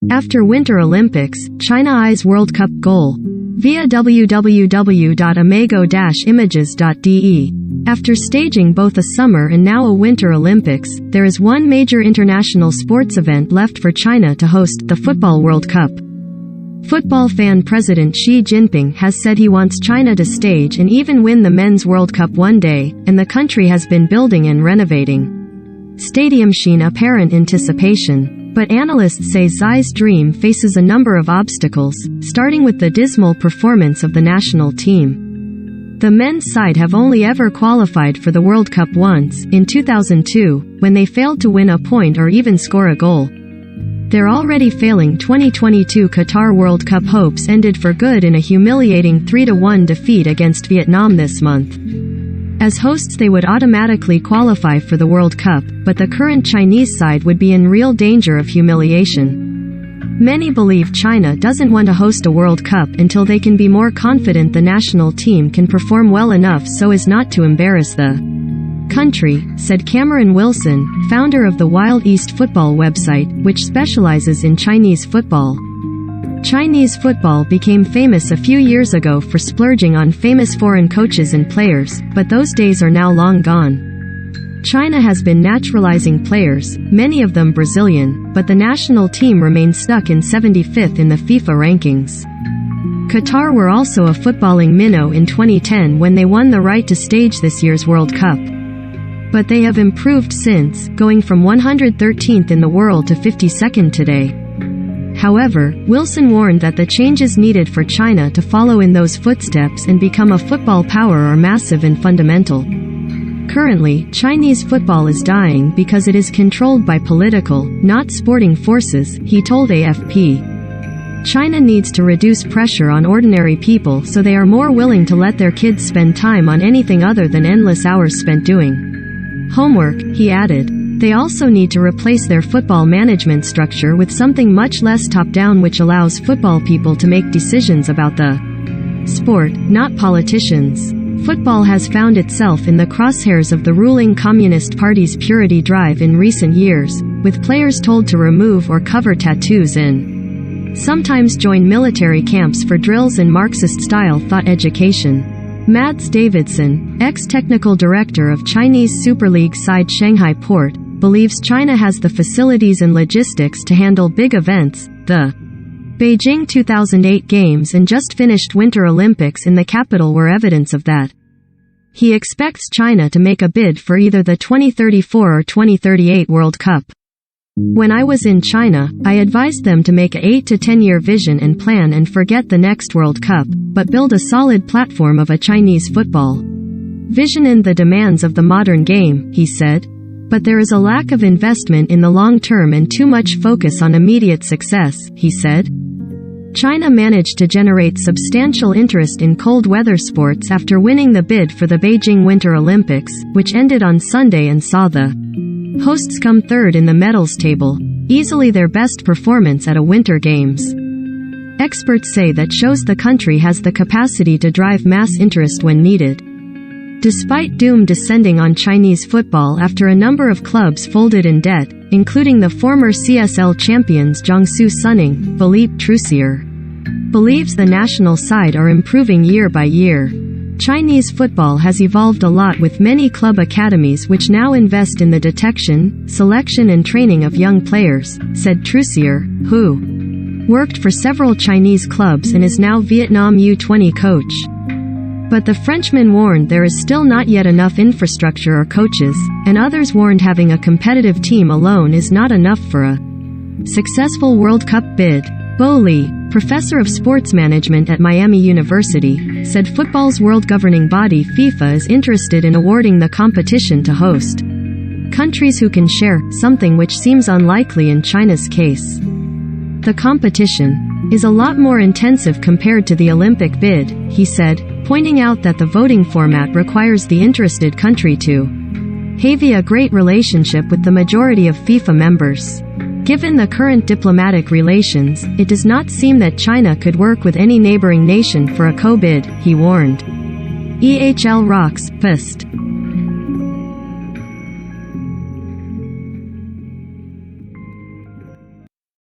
After Winter Olympics, China eyes World Cup goal. Via www.amago-images.de. After staging both a summer and now a Winter Olympics, there is one major international sports event left for China to host, the Football World Cup. Football fan President Xi Jinping has said he wants China to stage and even win the Men's World Cup one day, and the country has been building and renovating stadium sheen apparent anticipation. But analysts say Xi's dream faces a number of obstacles, starting with the dismal performance of the national team. The men's side have only ever qualified for the World Cup once, in 2002, when they failed to win a point or even score a goal. Their already failing 2022 Qatar World Cup hopes ended for good in a humiliating 3-1 defeat against Vietnam this month. As hosts they would automatically qualify for the World Cup, but the current Chinese side would be in real danger of humiliation. Many believe China doesn't want to host a World Cup until they can be more confident the national team can perform well enough so as not to embarrass the country, said Cameron Wilson, founder of the Wild East football website, which specializes in Chinese football. Chinese football became famous a few years ago for splurging on famous foreign coaches and players, but those days are now long gone. China has been naturalizing players, many of them Brazilian, but the national team remains stuck in 75th in the FIFA rankings. Qatar were also a footballing minnow in 2010 when they won the right to stage this year's World Cup. But they have improved since, going from 113th in the world to 52nd today. However, Wilson warned that the changes needed for China to follow in those footsteps and become a football power are massive and fundamental. Currently, Chinese football is dying because it is controlled by political, not sporting forces, he told AFP. China needs to reduce pressure on ordinary people so they are more willing to let their kids spend time on anything other than endless hours spent doing homework, he added. They also need to replace their football management structure with something much less top-down which allows football people to make decisions about the sport, not politicians. Football has found itself in the crosshairs of the ruling Communist Party's purity drive in recent years, with players told to remove or cover tattoos and sometimes join military camps for drills and Marxist-style thought education. Mads Davidson, ex-technical director of Chinese Super League side Shanghai Port, believes China has the facilities and logistics to handle big events. The Beijing 2008 Games and just finished Winter Olympics in the capital were evidence of that. He expects China to make a bid for either the 2034 or 2038 World Cup. When I was in China, I advised them to make a 8 to 10 year vision and plan and forget the next World Cup, but build a solid platform of a Chinese football vision and the demands of the modern game, he said. But there is a lack of investment in the long term and too much focus on immediate success, he said. China managed to generate substantial interest in cold weather sports after winning the bid for the Beijing Winter Olympics, which ended on Sunday and saw the hosts come third in the medals table, easily their best performance at a Winter Games. Experts say that shows the country has the capacity to drive mass interest when needed. Despite doom descending on Chinese football after a number of clubs folded in debt, including the former CSL champions Jiangsu Suning, Philippe Troussier believes the national side are improving year by year. Chinese football has evolved a lot with many club academies which now invest in the detection, selection and training of young players, said Troussier, who worked for several Chinese clubs and is now Vietnam U20 coach. But the Frenchman warned there is still not yet enough infrastructure or coaches, and others warned having a competitive team alone is not enough for a successful World Cup bid. Bo Li, professor of sports management at Miami University, said football's world governing body FIFA is interested in awarding the competition to host countries who can share, something which seems unlikely in China's case. The competition is a lot more intensive compared to the Olympic bid, he said, pointing out that the voting format requires the interested country to have a great relationship with the majority of FIFA members. Given the current diplomatic relations, it does not seem that China could work with any neighboring nation for a co-bid, he warned. EHL rocks, Pst.